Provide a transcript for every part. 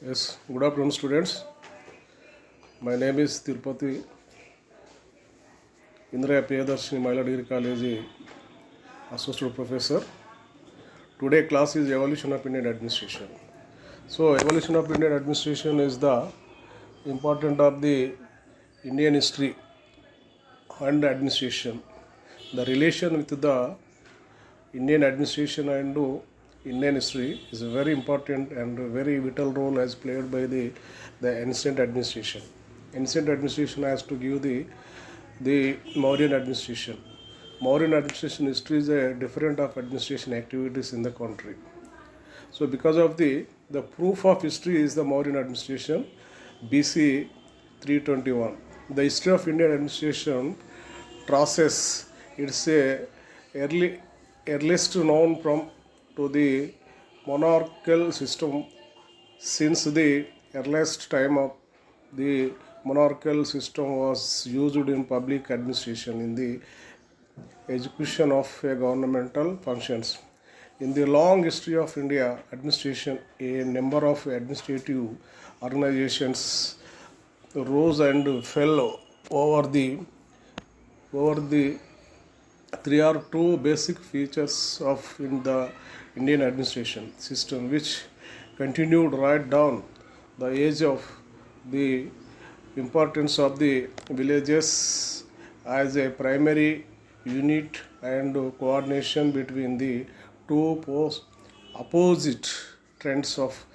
Yes, good afternoon, students. My name is Tirupati Indraya Priyadarshini Mahila Degree College Associate Professor. Today class is Evolution of Indian Administration. So, evolution of Indian administration is the important of the Indian history and administration. The relation with the Indian administration and Indian history is a very important and very vital role as played by the ancient administration. Ancient administration has to give the Mauryan administration. Mauryan administration history is a different of administration activities in the country. So because of the proof of history is the Mauryan administration BC 321. The history of Indian administration process, it's a earliest known from to the monarchical system since the earliest time of the monarchical system was used in public administration in the execution of governmental functions. In the long history of India administration, a number of administrative organizations rose and fell over the three or two basic features of in the Indian administration system, which continued right down the age of the importance of the villages as a primary unit and coordination between the two opposite trends of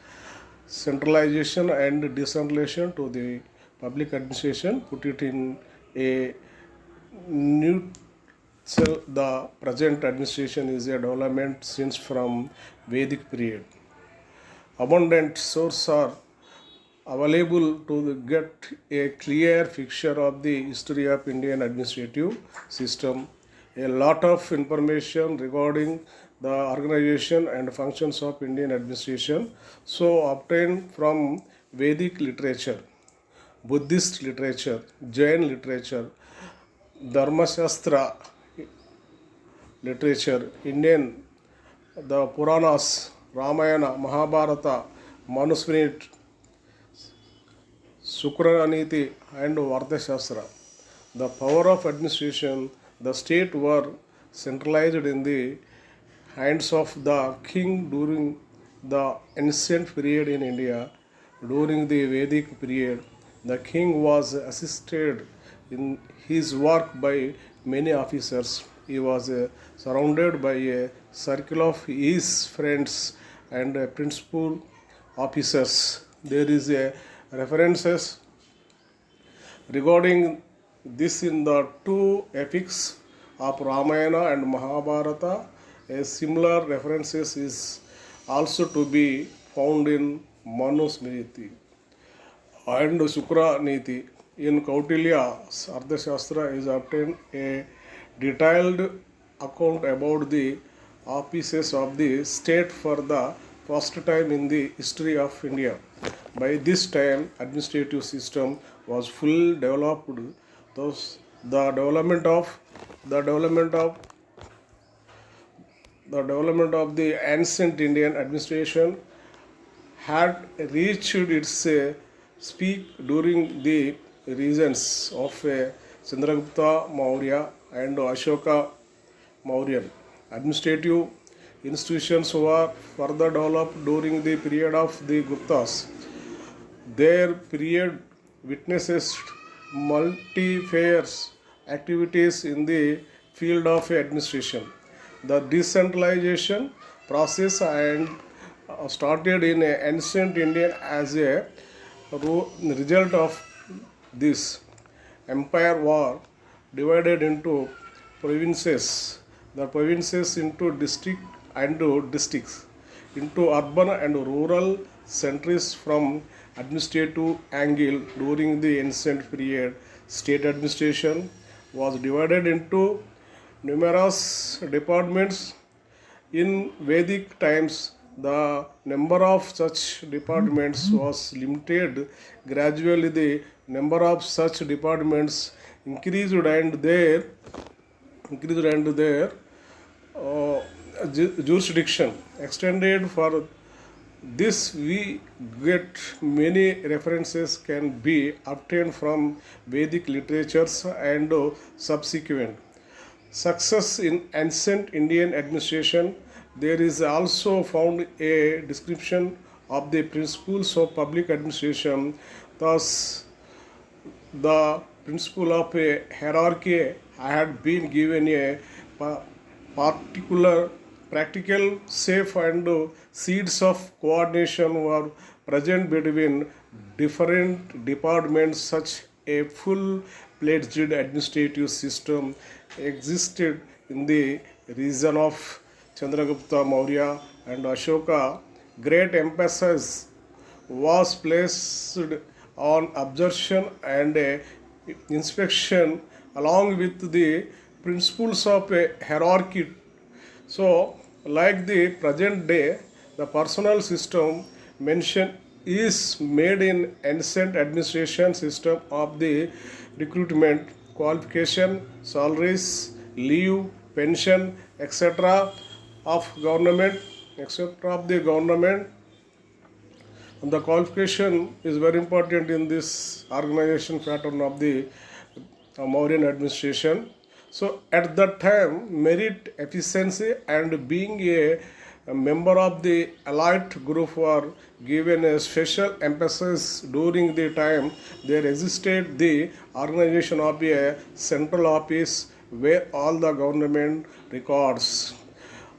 centralization and decentralization to the public administration, put it in a new. So the present administration is a development since from Vedic period. Abundant sources are available to get a clear picture of the history of Indian administrative system. A lot of information regarding the organization and functions of Indian administration so obtained from Vedic literature, Buddhist literature, Jain literature, Dharmashastra literature, Indian, the Puranas, Ramayana, Mahabharata, Manusmriti, Sukraniti, and Vardhashastra. The power of administration, the state were centralized in the hands of the king during the ancient period in India. During the Vedic period, the king was assisted in his work by many officers. He was surrounded by a circle of his friends and principal officers. There is a references regarding this in the two epics of Ramayana and Mahabharata. A similar references is also to be found in Manusmriti and Sukraniti. In Kautilya's Arthashastra is obtained a detailed account about the offices of the state for the first time in the history of India. By this time, administrative system was full developed. Thus, the development of the ancient Indian administration had reached its peak during the reigns of Chandragupta Maurya and Ashoka Mauryan. Administrative institutions were further developed during the period of the Guptas. Their period witnesses multifarious activities in the field of administration. The decentralization process and started in ancient India as a result of this. Empire war divided into provinces, the provinces into districts, into urban and rural centers from administrative angle during the ancient period. State administration was divided into numerous departments. In Vedic times, the number of such departments was limited. Gradually, the number of such departments increased and their jurisdiction extended for This we get many references can be obtained from Vedic literatures and subsequent success in ancient Indian administration. There is also found a description of the principles of public administration. Thus, the principle of a hierarchy had been given a particular practical, safe, and seeds of coordination were present between different departments. Such a full-fledged administrative system existed in the region of Chandragupta Maurya and Ashoka. Great emphasis was placed on absorption and inspection along with the principles of a hierarchy. So, like the present day, the personal system mentioned is made in ancient administration system of the recruitment, qualification, salaries, leave, pension, etc. of government, etc. of the government. And the qualification is very important in this organization pattern of the Mauryan administration. So at that time, merit, efficiency, and being a member of the elite group were given a special emphasis during the time there existed the organization of a central office where all the government records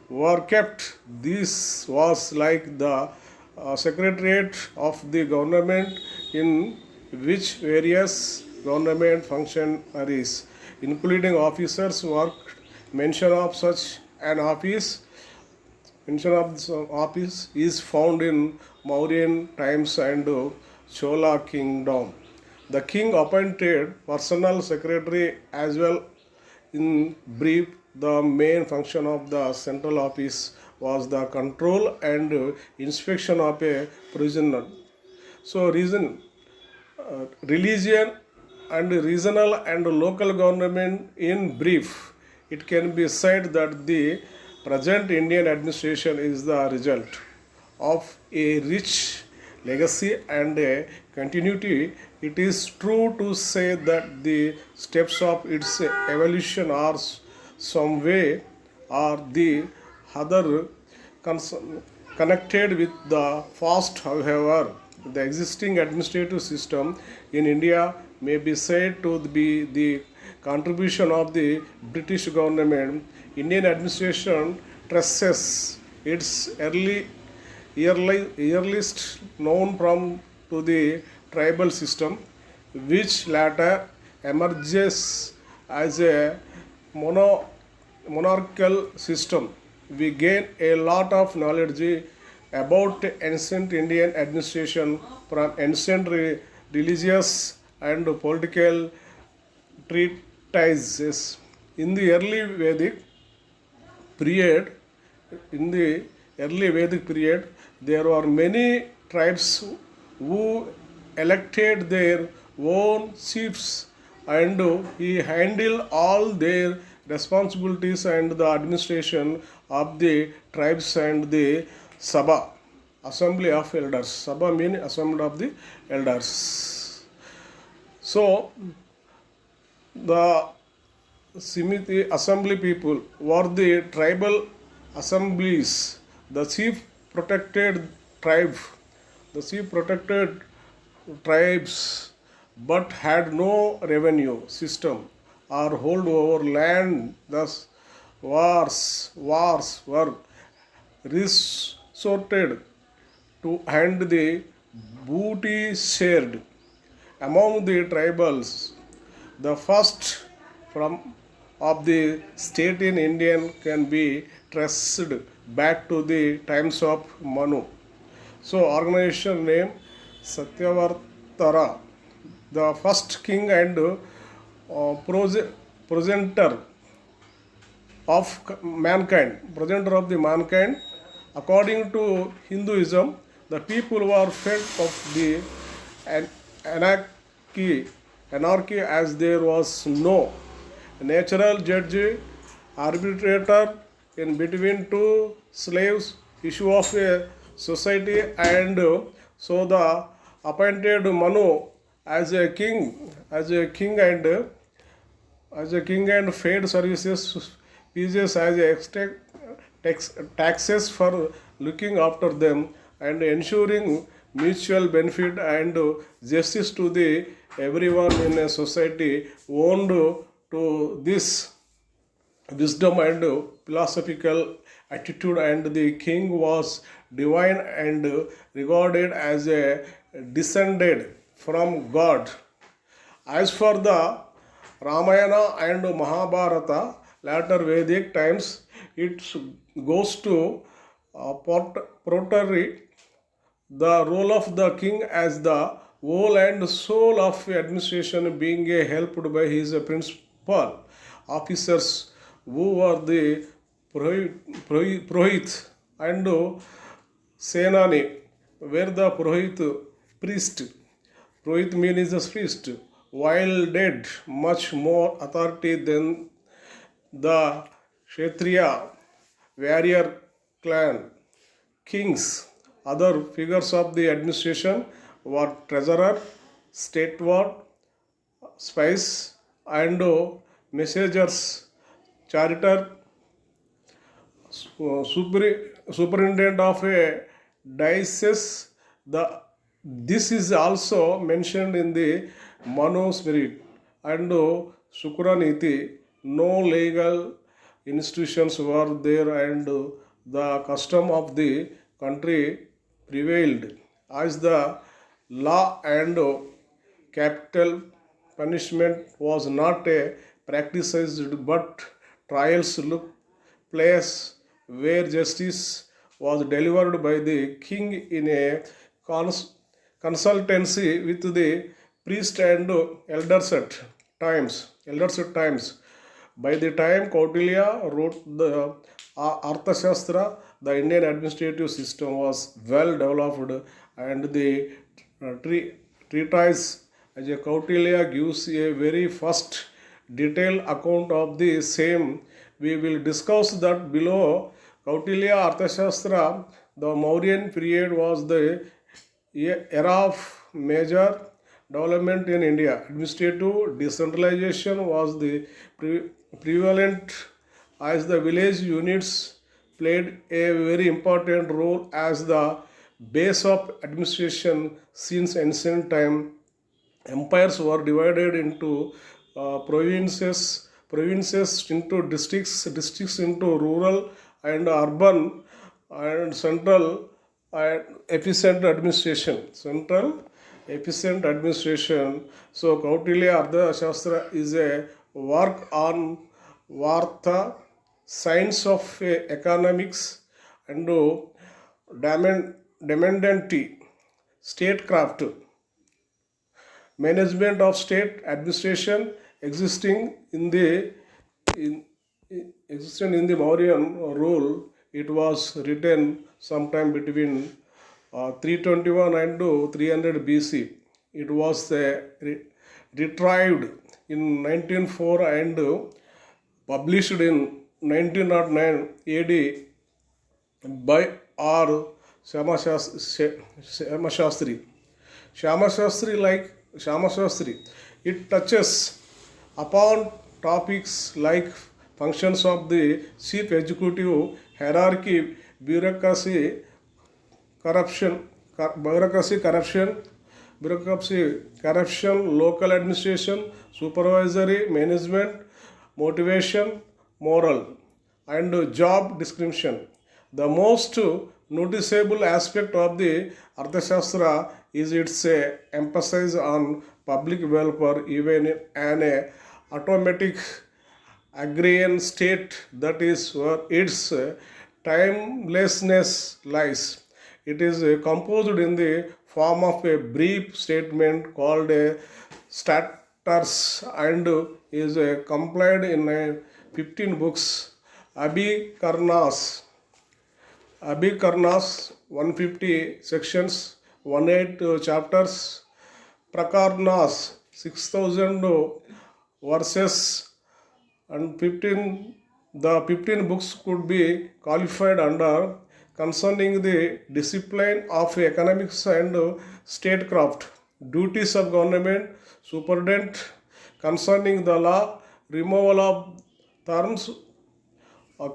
were kept. This was like the secretariat of the government in which various government functionaries, including officers, worked. Mention of such an office, mention of this office is found in Mauryan times and Chola kingdom. The king appointed personal secretary as well. In brief, the main function of the central office was the control and inspection of a prisoner. So, religion and regional and local government in brief, it can be said that the present Indian administration is the result of a rich legacy and a continuity. It is true to say that the steps of its evolution are some way or the other connected with the past. However, the existing administrative system in India may be said to be the contribution of the British government. Indian administration traces its earliest known from to the tribal system, which later emerges as a monarchical system. We gain a lot of knowledge about ancient Indian administration from ancient religious and political treatises. In the early Vedic period, in the early Vedic period, there were many tribes who elected their own chiefs and he handled all their responsibilities and the administration of the tribes and the Sabha, assembly of elders. Sabha means assembly of the elders. So, the Simiti assembly people were the tribal assemblies. The chief protected tribe, the chief protected tribes, but had no revenue system or hold over land. Thus, wars were resorted to and the booty shared among the tribals. The first from of the state in Indian can be traced back to the times of Manu. So organization name Satyavartara, the first king and presenter of mankind, presenter of the mankind. According to Hinduism, the people were fed of the anarchy as there was no natural judge, arbitrator in between two slaves, issue of a society, and so the appointed Manu as a king, as a king and paid services pieces as a taxes for looking after them and ensuring mutual benefit and justice to the everyone in a society owned to this wisdom and philosophical attitude, and the king was divine and regarded as a descended from God. As for the Ramayana and Mahabharata, later Vedic times, it goes to pottery, the role of the king as the whole and soul of administration being helped by his principal officers who were the Purohit and Senani, where the priest, Purohit means the priest, while dead, much more authority than the Kshatriya warrior clan. Kings, other figures of the administration were treasurer, steward, spies, and messengers, charter, superintendent of a diocese. This is also mentioned in the Manu spirit and Shukraniti. No legal institutions were there, and the custom of the country prevailed as the law and capital punishment was not a practiced but trials took place where justice was delivered by the king in a consultancy with the priest and elders at times. By the time Kautilya wrote the Arthashastra, the Indian administrative system was well developed, and the treatise as a Kautilya gives a very first detailed account of the same. We will discuss that below. Kautilya Arthashastra, the Mauryan period was the era of major development in India. Administrative decentralization was the prevalent as the village units played a very important role as the base of administration since ancient time. Empires were divided into provinces into districts into rural and urban and central and efficient administration. So Kautilya Ardhashastra is a work on Vartha, science of economics, and dependency, statecraft, management of state administration in, existing in the Mauryan rule. It was written sometime between 321 and 300 BC. It was retrieved in 1904 and published in 1909 AD by R. Shyamashastri. Shyamashastri, it touches upon topics like functions of the chief executive, hierarchy, bureaucracy, corruption, local administration, supervisory, management, motivation, moral, and job description. The most noticeable aspect of the Arthashastra is its emphasis on public welfare, even in an automatic agrarian state. That is where its timelessness lies. It is composed in the form of a brief statement called a statutes and is compiled in 15 books. Abhikarnas, 150 sections, 18 chapters. Prakarnas, 6,000 verses, and 15 books could be qualified under concerning the discipline of economics and statecraft, duties of government, superintendent concerning the law, removal of terms,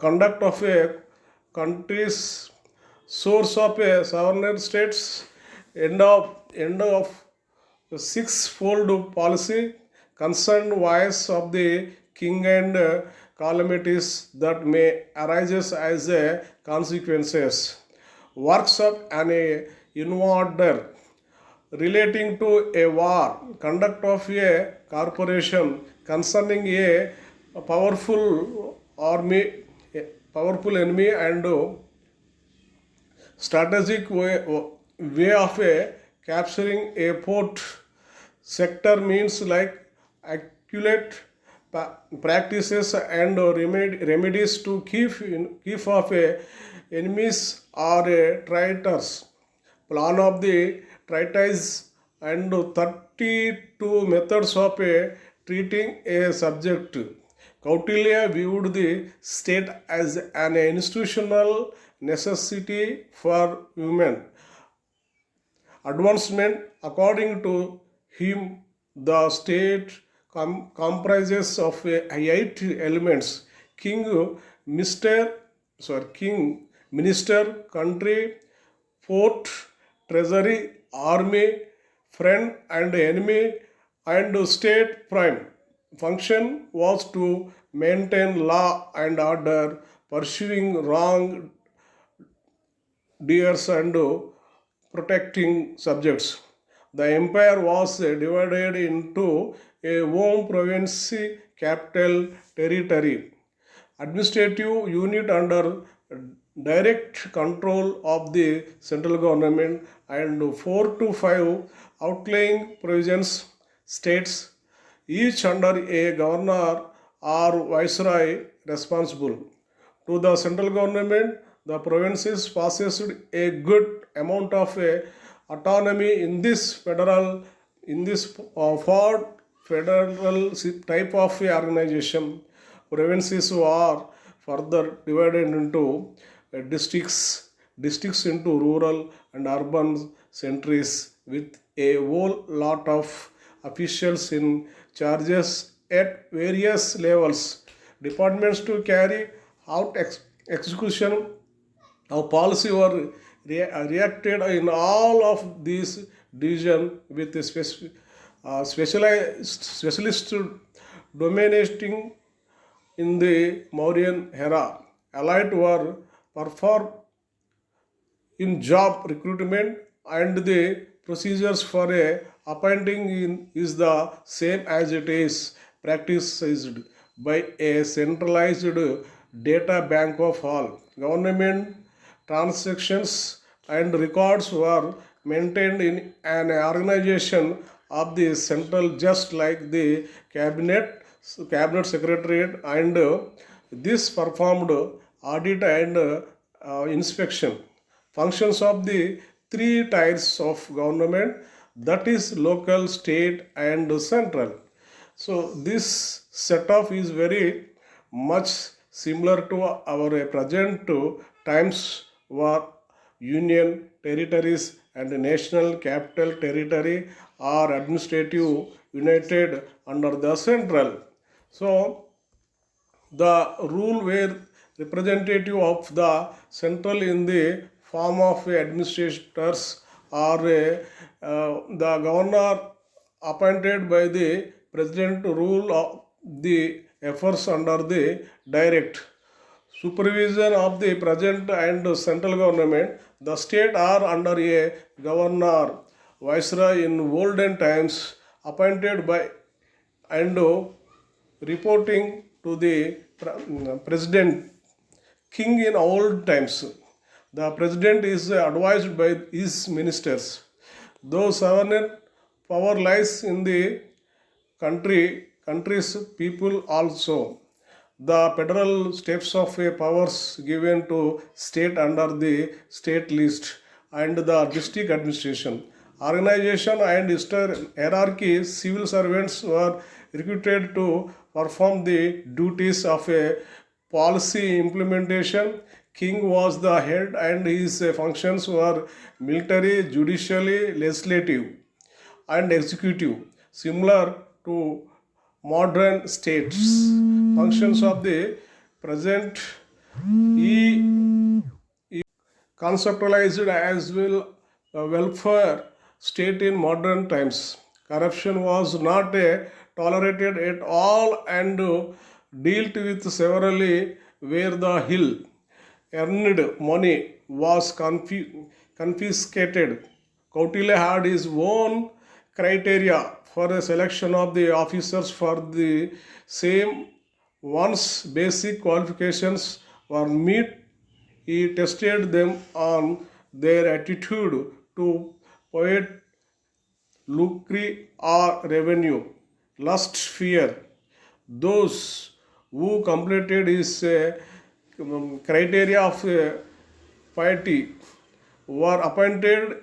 conduct of a country's source of a sovereign states, end of the six-fold policy, concerned voice of the king and calamities that may arise as a consequences. Works of an invader relating to a war, conduct of a corporation concerning a powerful army, a powerful enemy, and strategic way of capturing a port sector means like accurate practices and remedies to keep off enemies or traitors. Plan of the treatise and 32 methods of treating a subject. Kautilya viewed the state as an institutional necessity for human advancement. According to him, the state comprises of eight elements: king, minister, country, fort, treasury, army, friend and enemy, and state prime. Function was to maintain law and order, pursuing wrong deers and protecting subjects. The empire was divided into a home province, capital, territory, administrative unit under direct control of the central government, and 4 to 5 outlying provisions states, each under a governor or viceroy responsible to the central government. The provinces possessed a good amount of autonomy in this federal type of organization. Provinces are further divided into districts into rural and urban centers with a whole lot of officials in charges at various levels. Departments to carry out execution of policy were reacted in all of these division with a specialist dominating in the Mauryan era. Allied were performed in job recruitment, and the procedures for a appointing in is the same as it is practiced by a centralized data bank of all government transactions and records were maintained in an organization of the central, just like the cabinet secretariat, and this performed audit and inspection functions of the three tiers of government, that is local, state and central. So this setup is very much similar to our present times where union territories and national capital territory are administrative united under the central. So the rule were representative of the central in the form of administrators or the governor appointed by the president rule of the efforts under the direct supervision of the present and central government. The state are under a governor, viceroy in olden times, appointed by and reporting to the president, king in old times. The president is advised by his ministers. Though sovereign power lies in the country's people also. The federal steps of powers given to state under the state list and the district administration. Organization and hierarchy, civil servants were recruited to perform the duties of a policy implementation. king was the head and his functions were military, judicially, legislative, and executive, similar to modern states. Functions of the present e conceptualized as well a welfare state in modern times. Corruption was not tolerated at all and dealt with severely where the hill earned money was confiscated. Kautilya had his own criteria for the selection of the officers for the same. Once basic qualifications were met, he tested them on their attitude to poet, lucre, or revenue, lust, fear. Those who completed his criteria of piety were appointed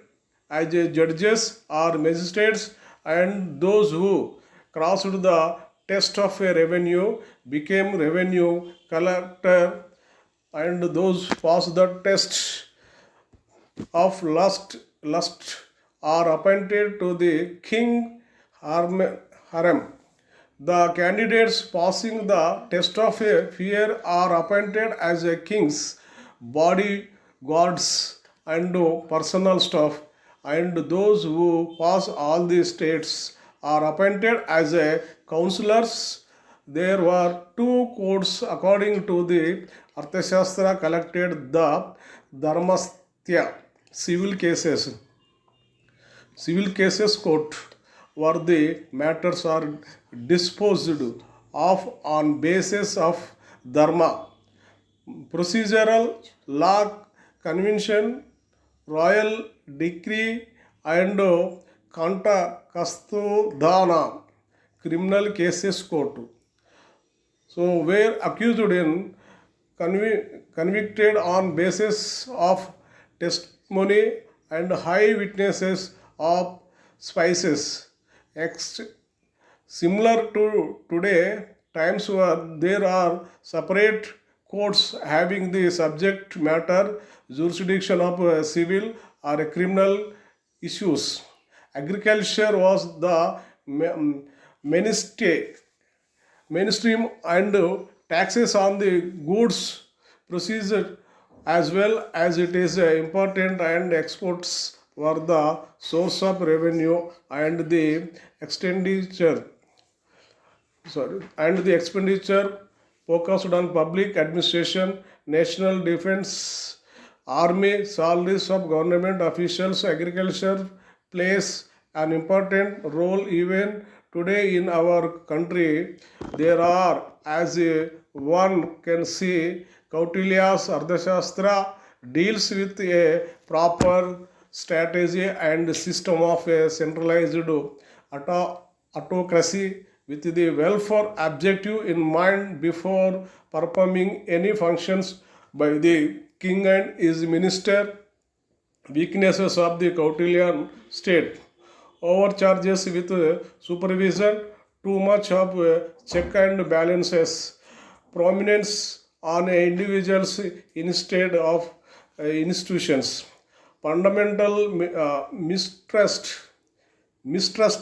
as judges or magistrates, and those who crossed the test of a revenue became revenue collector, and those passed the test of lust are appointed to the king harem. The candidates passing the test of fear are appointed as a king's bodyguards and personal staff, and those who pass all these states are appointed as a counselors. There were two codes according to the Arthashastra collected the Dharmastya civil cases. Civil cases court where the matters are disposed of on basis of dharma. Procedural law, convention, royal decree, and Kanta Kastudana criminal cases court. So, were accused in convicted on basis of testimony and high witnesses of spices. Similar to today, times where there are separate courts having the subject matter jurisdiction of civil or criminal issues. Agriculture was the mainstay mainstream, and taxes on the goods procedure as well as it is important, and exports were the source of revenue, and the expenditure focused on public administration, national defense, army, salaries of government officials. Agriculture plays an important role even today in our country. There are, as one can see, Kautilya's Arthashastra deals with a proper strategy and system of a centralized autocracy with the welfare objective in mind before performing any functions by the king and his minister. Weaknesses of the Kautilyan state: overcharges with supervision, too much of check and balances, prominence on individuals instead of institutions, fundamental mistrust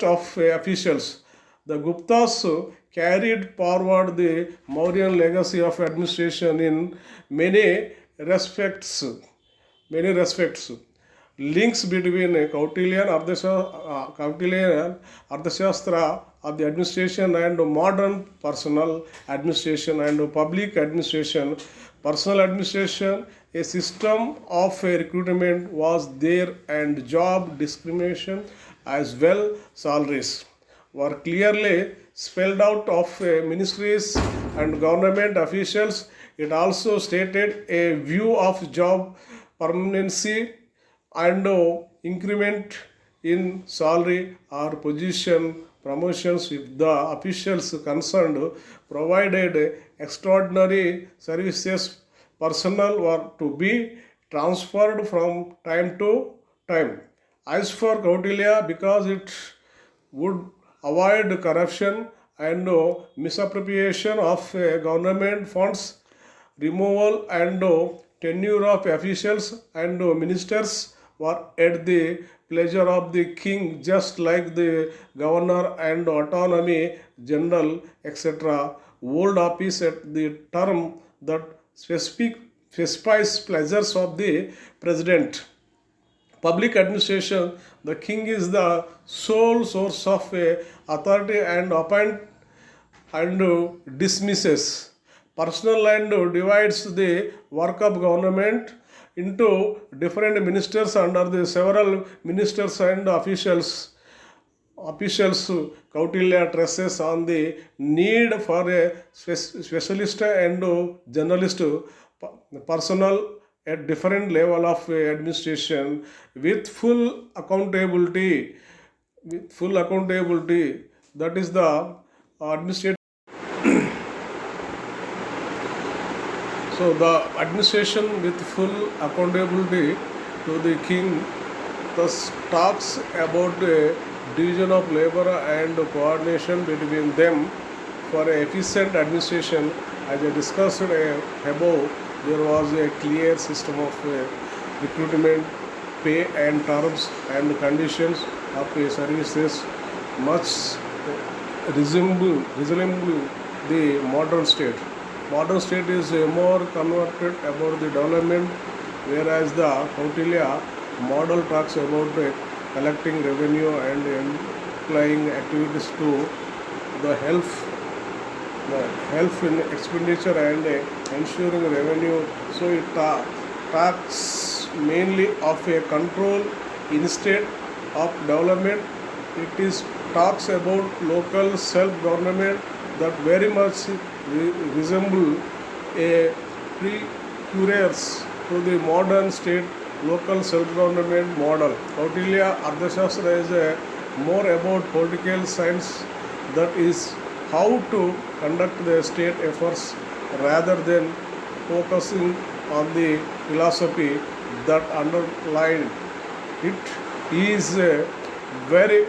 of officials. The Guptas carried forward the Mauryan legacy of administration in many respects. Many respects. Links between Kautilyan Arthashastra of the administration and modern personal administration and public administration. Personal administration, a system of recruitment was there, and job discrimination as well salaries were clearly spelled out of ministries and government officials. It also stated a view of job permanency and increment in salary or position promotions if the officials concerned provided extraordinary services. Personnel were to be transferred from time to time. As for Kautilya, because it would avoid corruption and misappropriation of government funds, removal and tenure of officials and ministers were at the pleasure of the king, just like the governor and autonomy general, etc. Hold office at the term that specifies pleasures of the president. Public administration, the king is the sole source of authority and appoint and dismisses personal and divides the work of government into different ministers under the several ministers and officials. Kautilya stresses on the need for a specialist and journalist personnel at different level of administration with full accountability. That is the administrative. So the administration with full accountability to the king thus talks about a division of labor and coordination between them for efficient administration. As I discussed above, there was a clear system of recruitment, pay and terms and conditions of services much resemble the modern state. Modern state is more converted about the development, whereas the Kautilya model talks about collecting revenue and employing activities to the help in expenditure and ensuring revenue. So it talks mainly of a control instead of development. It is talks about local self-government that very much resemble a precursor to the modern state local self-government model. Kautilya Arthashastra is more about political science, that is how to conduct the state efforts rather than focusing on the philosophy that underlies it. He is very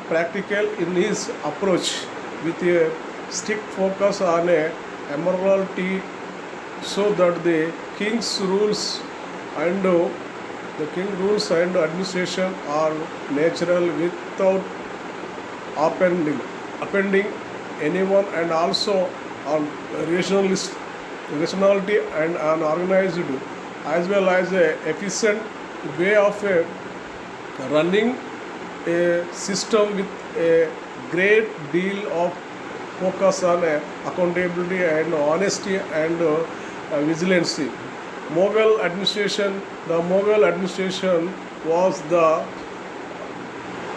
practical in his approach with a strict focus on a morality, so that the king's rules and administration are natural without offending anyone, and also on rationality and an organized as well as a efficient way of running a system with a great deal of focus on accountability and honesty and vigilancy. The Mughal administration was the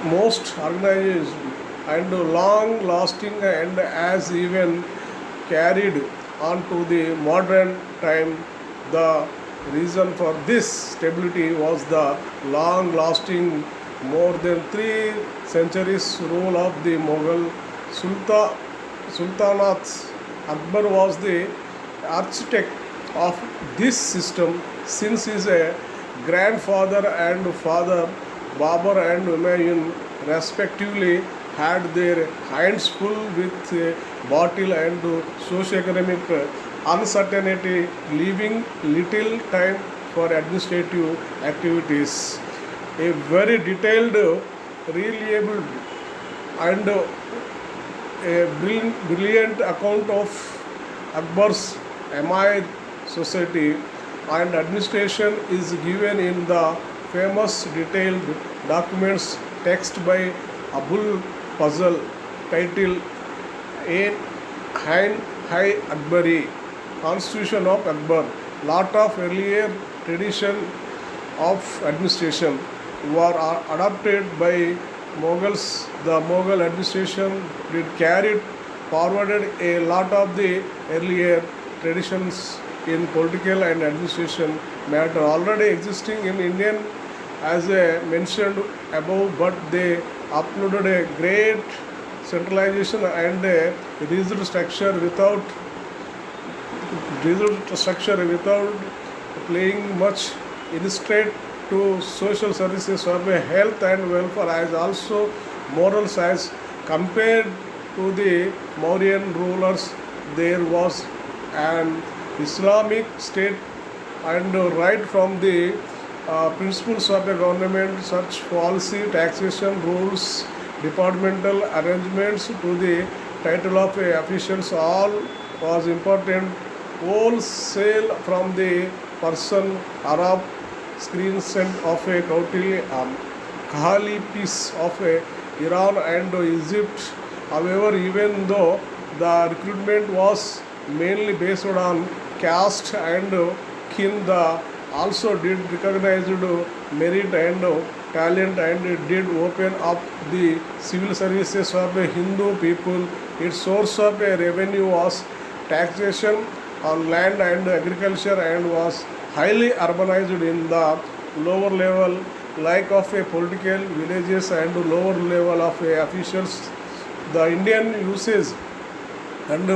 most organized and long lasting, and as even carried on to the modern time. The reason for this stability was the long lasting, more than 3 centuries rule of the Mughal sultanates. Akbar was the architect of this system, since his grandfather and father Babur and Humayun respectively had their hands full with battle and socio-economic uncertainty, leaving little time for administrative activities. A very detailed, reliable and a brilliant account of Akbar's Amir society and administration is given in the famous detailed documents text by Abul Fazl titled Ain Hai Akbari, Constitution of Akbar. Lot of earlier tradition of administration were adopted by Mughals. The Mughal administration did carried forwarded a lot of the earlier traditions in political and administration matter already existing in Indian, as mentioned above, but they uploaded a great centralization and rigid structure without playing much instead to social services of health and welfare, as also moral science. Compared to the Mauryan rulers, there was an Islamic state and right from the principles of a government, such policy, taxation rules, departmental arrangements to the title of a officials, all was important. Wholesale from the person Arab screen sent of a Kahali piece of a Iran and Egypt. However, even though the recruitment was mainly based on caste and kin, the also did recognize merit and talent and did open up the civil services of the Hindu people. Its source of a revenue was taxation on land and agriculture and was highly urbanized in the lower level like of a political villages and lower level of a officials. The Indian usage and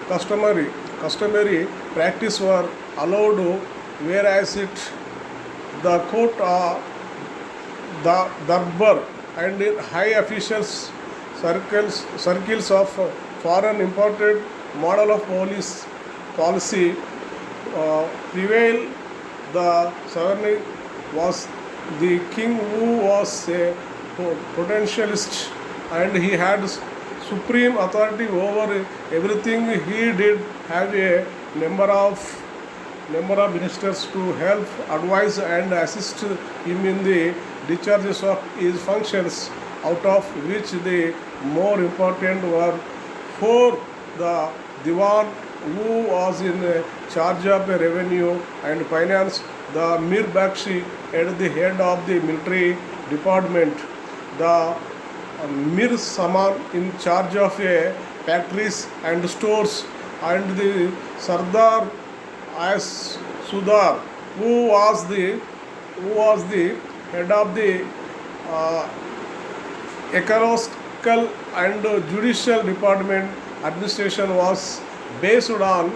customary practice were allowed, whereas the court, the darbar and in high officials circles of foreign imported model of police policy prevail. The sovereign was the king who was a potentialist and he had supreme authority over everything. He did have a number of ministers to help, advise and assist him in the discharges of his functions, out of which the more important were four: the Diwan, who was in charge of revenue and finance; the Mir Bakshi at the head of the military department; the Mir Saman in charge of factories and stores; and the Sardar as Sudar, who was the head of the uh, economical and judicial department. Administration was based on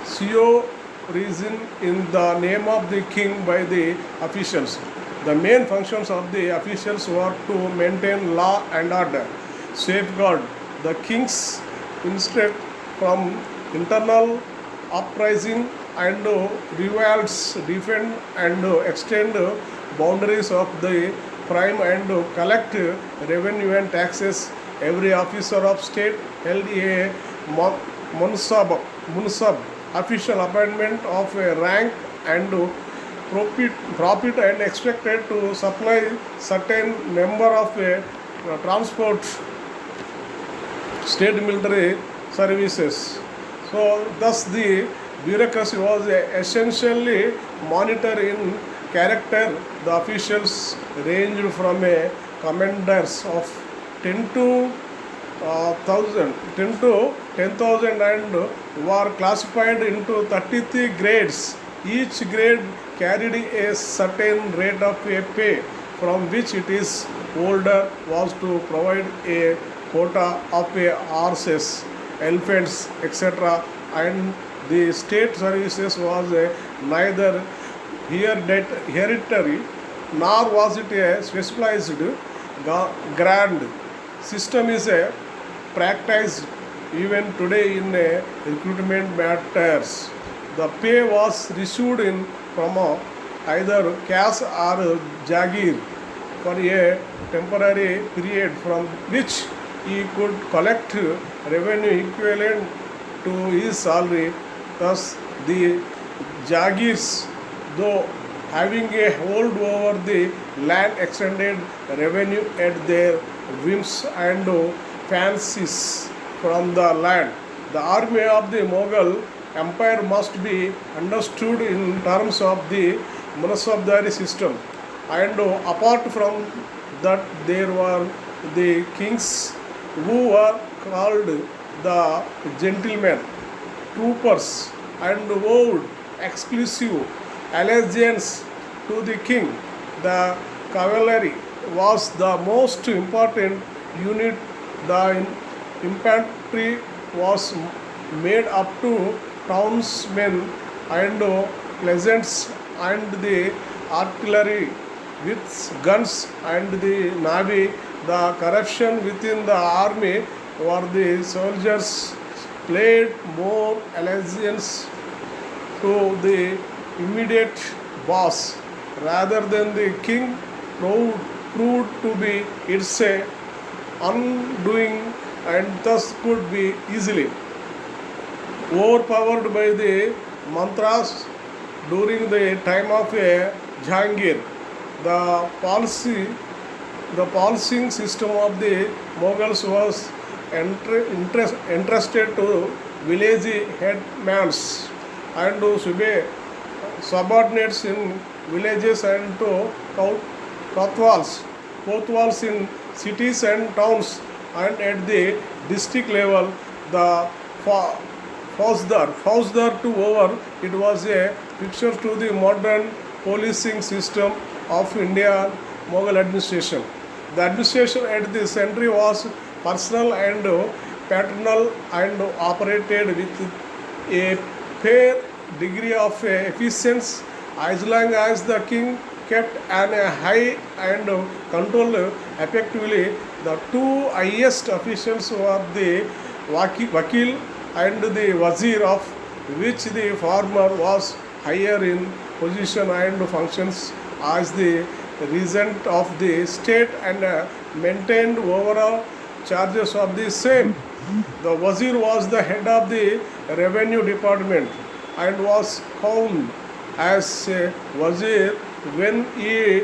CEO reason in the name of the king by the officials. The main functions of the officials were to maintain law and order, safeguard the king's interest from internal uprising and revolts, defend and extend boundaries of the crime and collect revenue and taxes. Every officer of state held a munsab, official appointment of a rank and profit and expected to supply certain number of transport state military services. So thus the bureaucracy was essentially monitor in character. The officials ranged from a commanders of 10 to 10,000 and were classified into 33 grades. Each grade carried a certain rate of pay from which it is holder was to provide a quota of horses, elephants, etc. And the state services was neither hereditary nor was it a specialized grant. System is practiced even today in recruitment matters. The pay was received in from either cash or jagir for a temporary period from which he could collect revenue equivalent to his salary. Thus, the jagirs, though having a hold over the land, extended revenue at their whims and fancies from the land. The army of the Mughal Empire must be understood in terms of the Munasabdari system, and apart from that, there were the kings who were called the gentlemen, troopers, and vowed exclusive allegiance to the king. The cavalry was the most important unit. The infantry was made up to townsmen and peasants, and the artillery with guns and the navy. The corruption within the army were the soldiers played more allegiance to the immediate boss rather than the king proved to be its undoing and thus could be easily overpowered by the mantras during the time of a Jahangir. The policy, the policing system of the Mughals was entrusted to village headmans and to subordinates in villages and to kotwals in cities and towns, and at the district level the Fauzdar to over. It was a picture to the modern policing system of India Mughal administration. The administration at the center was personal and paternal and operated with a fair degree of efficiency as long as the king kept an high and control effectively. The two highest officials were the Vakil and the Wazir, of which the former was higher in position and functions as the regent of the state and maintained overall charges of the same. The Wazir was the head of the revenue department and was called as a Wazir when he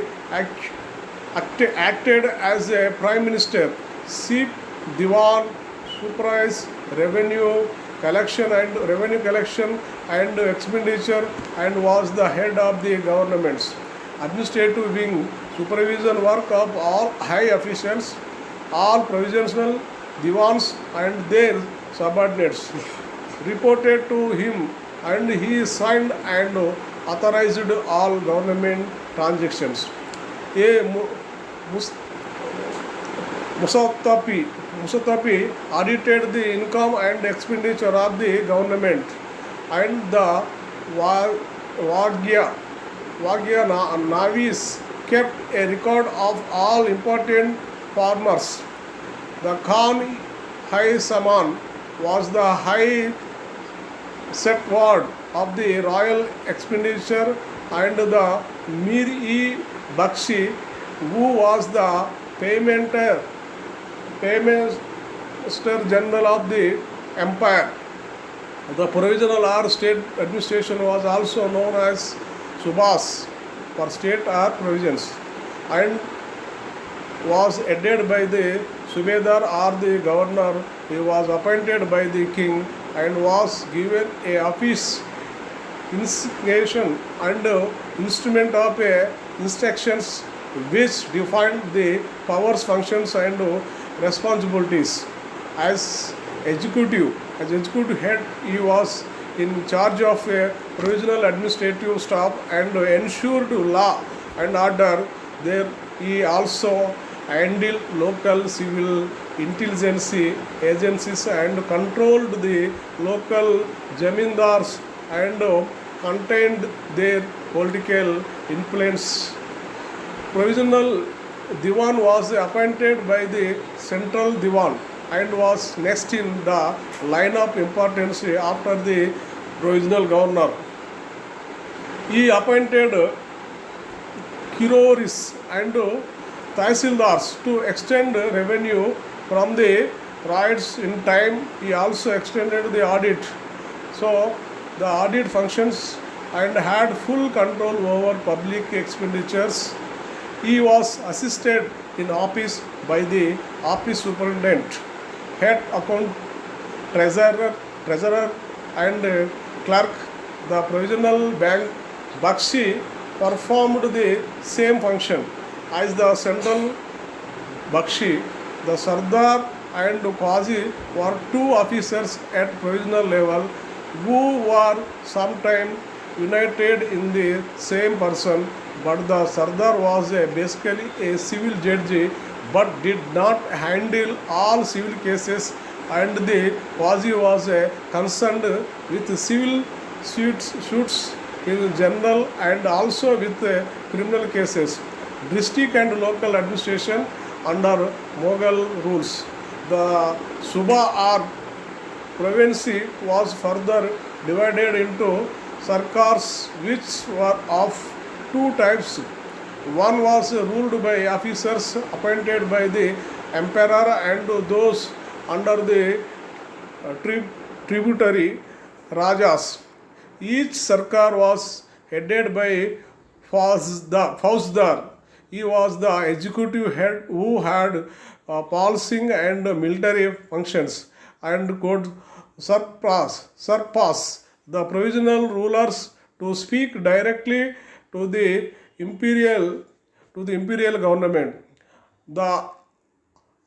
acted as a prime minister. Chief Diwan supervised revenue collection and expenditure and was the head of the government's administrative wing. Supervision work of all high officials, all provincial diwans and their subordinates reported to him, and he signed and authorized all government transactions. A Musatapi audited the income and expenditure of the government, and the Wagya Navis kept a record of all important farmers. The Khan Hai Saman was the high set ward of the royal expenditure, and the Mir-e Bakshi, who was the paymaster general of the empire. The provisional or state administration was also known as Subhas for state or provisions, and was headed by the Subedar or the governor. He was appointed by the king and was given a office insignation and instrument of instructions which defined the powers, functions and responsibilities. As executive head, he was in charge of a provisional administrative staff and ensured law and order there. He also handled local civil intelligence agencies and controlled the local jamindars and contained their political influence. Provisional Diwan was appointed by the Central Diwan and was next in the line of importance after the provisional governor. He appointed Kiroris and Tahsildars to extend revenue from the riots in time. He also extended the audit. So the audit functions and had full control over public expenditures. He was assisted in office by the office superintendent, head account, treasurer and clerk. The provisional bank Bakshi performed the same function as the central Bakshi. The Sardar and Qazi were two officers at provisional level who were sometimes united in the same person, but the Sardar was basically a civil judge but did not handle all civil cases, and the Qazi was concerned with civil suits in general and also with criminal cases. District and local administration under Mughal rules. The Suba or province was further divided into sarkars which were of two types. One was ruled by officers appointed by the emperor and those under the tributary rajas. Each sarkar was headed by Fauzdar. He was the executive head who had policing and military functions and could surpass the provisional rulers to speak directly to the imperial government. The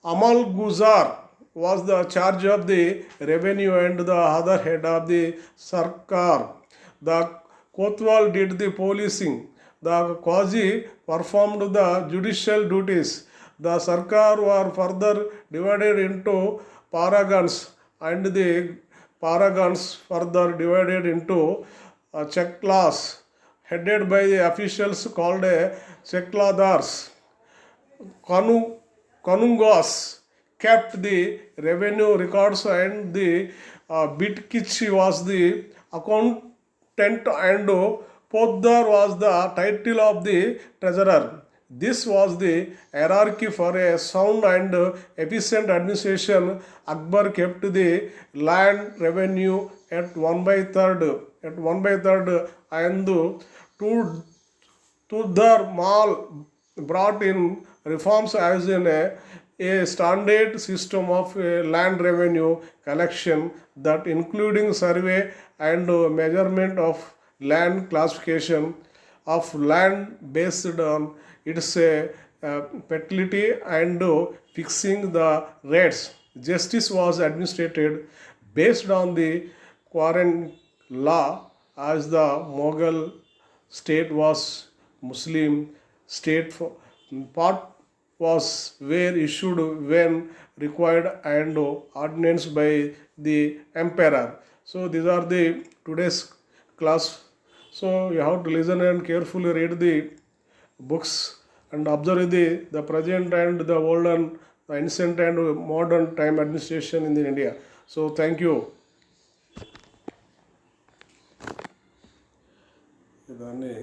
Amalguzar was the charge of the revenue and the other head of the sarkar. The Kotwal did the policing. The Qazi performed the judicial duties. The sarkar were further divided into paragons and the paragons further divided into cheklas headed by the officials called chekladars. Kanungas kept the revenue records and the Bitkichi was the accountant and Poddar was the title of the treasurer. This was the hierarchy for a sound and efficient administration. Akbar kept the land revenue at 1/3 and Tudhar Mal brought in reforms as in a standard system of land revenue collection that including survey and measurement of land, classification of land based on its fertility and fixing the rates. Justice was administered based on the Quran law as the Mughal state was Muslim state. Part was were issued when required and ordinance by the emperor. So these are the today's class. So you have to listen and carefully read the books and observe the present and the olden, the ancient and modern time administration in India. So thank you. ఇదాన్ని